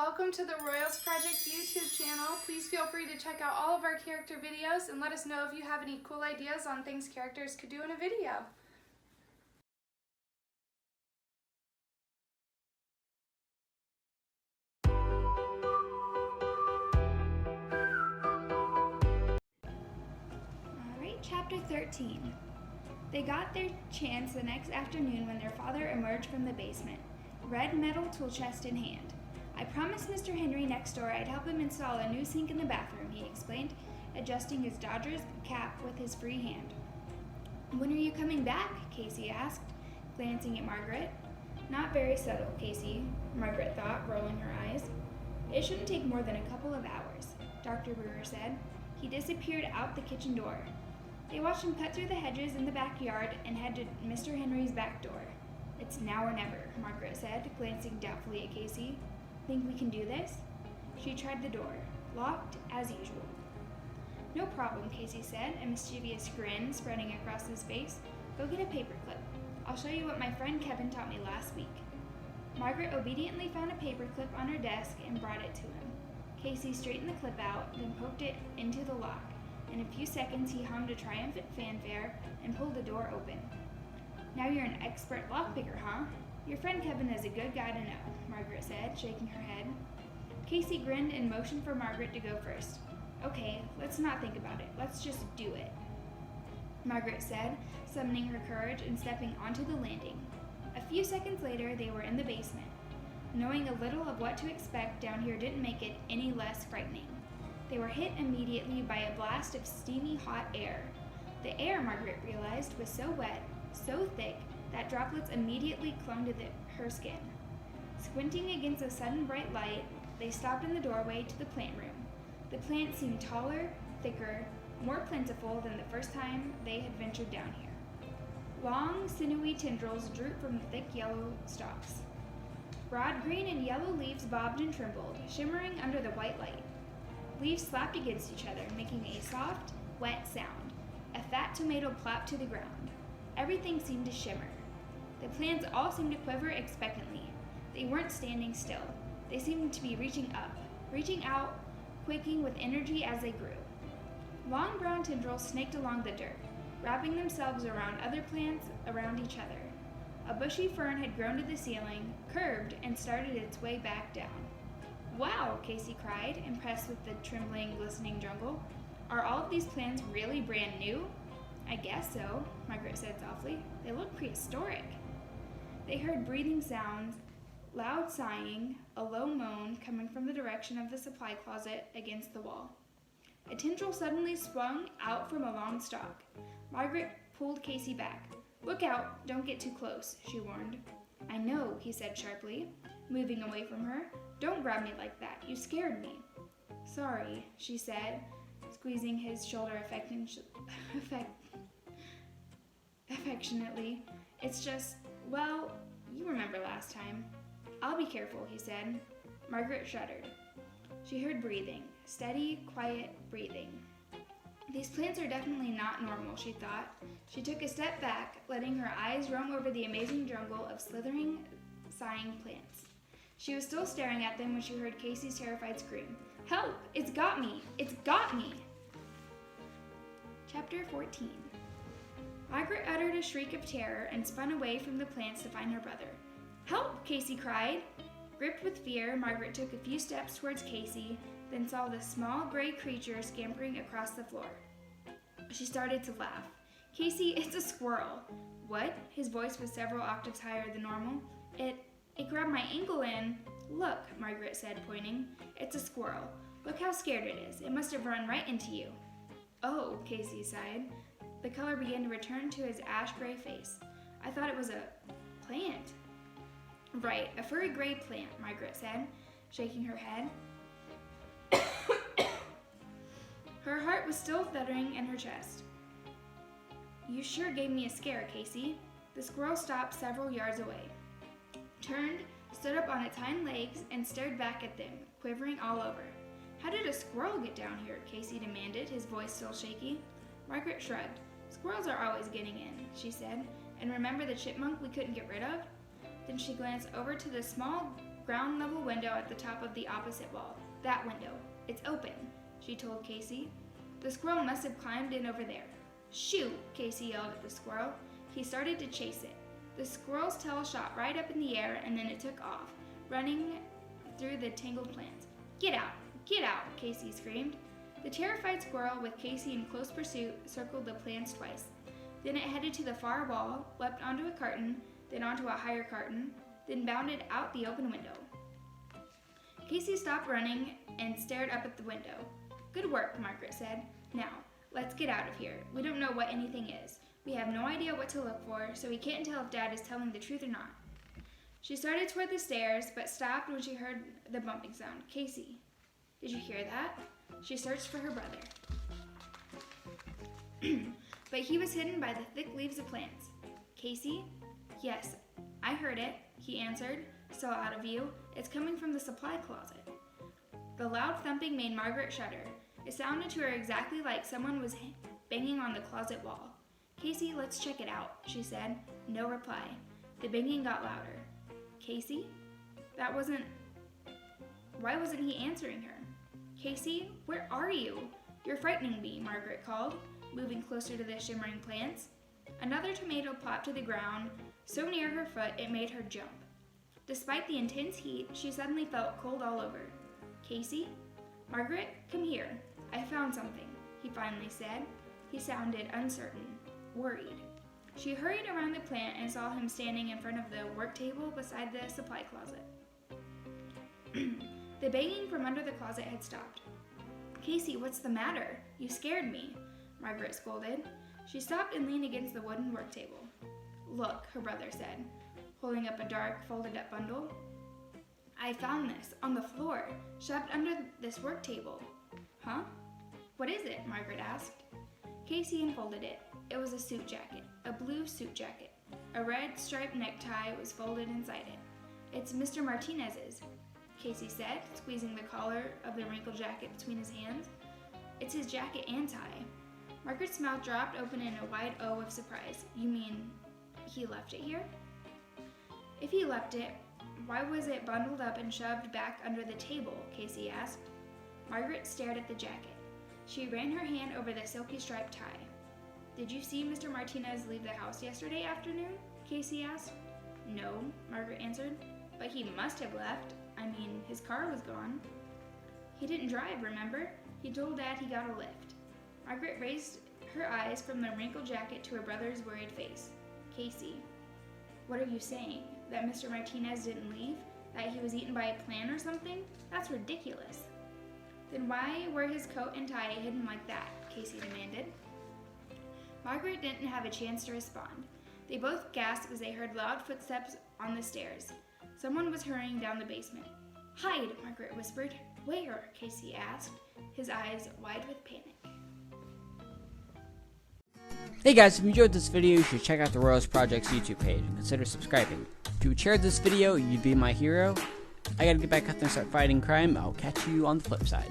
Welcome to the Royals Project YouTube channel. Please feel free to check out all of our character videos and let us know if you have any cool ideas on things characters could do in a video. Alright, Chapter 13. They got their chance the next afternoon when their father emerged from the basement, red metal tool chest in hand. I promised Mr. Henry next door I'd help him install a new sink in the bathroom, he explained, adjusting his Dodgers cap with his free hand. When are you coming back? Casey asked, glancing at Margaret. Not very subtle, Casey, Margaret thought, rolling her eyes. It shouldn't take more than a couple of hours, Dr. Brewer said. He disappeared out the kitchen door. They watched him cut through the hedges in the backyard and head to Mr. Henry's back door. It's now or never, Margaret said, glancing doubtfully at Casey. Think we can do this? She tried the door, locked as usual. No problem, Casey said, a mischievous grin spreading across his face. Go get a paperclip. I'll show you what my friend Kevin taught me last week. Margaret obediently found a paperclip on her desk and brought it to him. Casey straightened the clip out, then poked it into the lock. In a few seconds, he hummed a triumphant fanfare and pulled the door open. Now you're an expert lockpicker, huh? Your friend Kevin is a good guy to know, Margaret said, shaking her head. Casey grinned and motioned for Margaret to go first. Okay, let's not think about it. Let's just do it, Margaret said, summoning her courage and stepping onto the landing. A few seconds later, they were in the basement. Knowing a little of what to expect down here didn't make it any less frightening. They were hit immediately by a blast of steamy hot air. The air, Margaret realized, was so wet, so thick, that droplets immediately clung to her skin. Squinting against the sudden bright light, they stopped in the doorway to the plant room. The plants seemed taller, thicker, more plentiful than the first time they had ventured down here. Long, sinewy tendrils drooped from the thick yellow stalks. Broad green and yellow leaves bobbed and trembled, shimmering under the white light. Leaves slapped against each other, making a soft, wet sound. A fat tomato plopped to the ground. Everything seemed to shimmer. The plants all seemed to quiver expectantly. They weren't standing still. They seemed to be reaching up, reaching out, quaking with energy as they grew. Long brown tendrils snaked along the dirt, wrapping themselves around other plants around each other. A bushy fern had grown to the ceiling, curved, and started its way back down. Wow, Casey cried, impressed with the trembling, glistening jungle. Are all of these plants really brand new? I guess so, Margaret said softly. They look prehistoric. They heard breathing sounds, loud sighing, a low moan coming from the direction of the supply closet against the wall. A tendril suddenly swung out from a long stalk. Margaret pulled Casey back. Look out, don't get too close, she warned. I know, he said sharply, moving away from her. Don't grab me like that, you scared me. Sorry, she said, squeezing his shoulder affectionately. It's just, well, you remember last time. I'll be careful, he said. Margaret shuddered. She heard breathing, steady, quiet breathing. These plants are definitely not normal, she thought. She took a step back, letting her eyes roam over the amazing jungle of slithering, sighing plants. She was still staring at them when she heard Casey's terrified scream. Help! It's got me! It's got me! Chapter 14. Margaret uttered a shriek of terror and spun away from the plants to find her brother. Help! Casey cried. Gripped with fear, Margaret took a few steps towards Casey, then saw the small gray creature scampering across the floor. She started to laugh. Casey, it's a squirrel. What? His voice was several octaves higher than normal. It grabbed my ankle and... Look, Margaret said, pointing. It's a squirrel. Look how scared it is. It must have run right into you. Oh, Casey sighed. The color began to return to his ash-gray face. I thought it was a plant. Right, a furry gray plant, Margaret said, shaking her head. Her heart was still fluttering in her chest. You sure gave me a scare, Casey. The squirrel stopped several yards away, turned, stood up on its hind legs, and stared back at them, quivering all over. How did a squirrel get down here? Casey demanded, his voice still shaky. Margaret shrugged. Squirrels are always getting in, she said. And remember the chipmunk we couldn't get rid of? Then she glanced over to the small ground level window at the top of the opposite wall. That window. It's open, she told Casey. The squirrel must have climbed in over there. Shoot, Casey yelled at the squirrel. He started to chase it. The squirrel's tail shot right up in the air and then it took off, running through the tangled plants. Get out, Casey screamed. The terrified squirrel, with Casey in close pursuit, circled the plants twice. Then it headed to the far wall, leapt onto a carton, then onto a higher carton, then bounded out the open window. Casey stopped running and stared up at the window. Good work, Margaret said. Now, let's get out of here. We don't know what anything is. We have no idea what to look for, so we can't tell if Dad is telling the truth or not. She started toward the stairs, but stopped when she heard the bumping sound. Casey, did you hear that? She searched for her brother. But he was hidden by the thick leaves of plants. Casey? Yes, I heard it, he answered, still out of view. It's coming from the supply closet. The loud thumping made Margaret shudder. It sounded to her exactly like someone was banging on the closet wall. Casey, let's check it out, she said. No reply. The banging got louder. Casey? Why wasn't he answering her? Casey, where are you? You're frightening me, Margaret called, moving closer to the shimmering plants. Another tomato plopped to the ground, so near her foot it made her jump. Despite the intense heat, she suddenly felt cold all over. Casey? Margaret, come here. I found something, he finally said. He sounded uncertain, worried. She hurried around the plant and saw him standing in front of the work table beside the supply closet. The banging from under the closet had stopped. Casey, what's the matter? You scared me, Margaret scolded. She stopped and leaned against the wooden work table. Look, her brother said, holding up a dark, folded-up bundle. I found this on the floor, shoved under this work table. Huh? What is it? Margaret asked. Casey unfolded it. It was a suit jacket, a blue suit jacket. A red striped necktie was folded inside it. It's Mr. Martinez's, Casey said, squeezing the collar of the wrinkled jacket between his hands. It's his jacket and tie. Margaret's mouth dropped open in a wide O of surprise. You mean he left it here? If he left it, why was it bundled up and shoved back under the table? Casey asked. Margaret stared at the jacket. She ran her hand over the silky striped tie. Did you see Mr. Martinez leave the house yesterday afternoon? Casey asked. No, Margaret answered, but he must have left. I mean, his car was gone. He didn't drive, remember? He told Dad he got a lift. Margaret raised her eyes from the wrinkled jacket to her brother's worried face. Casey, what are you saying? That Mr. Martinez didn't leave? That he was eaten by a plant or something? That's ridiculous. Then why were his coat and tie hidden like that? Casey demanded. Margaret didn't have a chance to respond. They both gasped as they heard loud footsteps on the stairs. Someone was hurrying down the basement. Hide, Margaret whispered. Where? Casey asked, his eyes wide with panic. Hey guys, if you enjoyed this video, you should check out the Royals Project's YouTube page and consider subscribing. If you shared this video, you'd be my hero. I gotta get back out there and start fighting crime. I'll catch you on the flip side.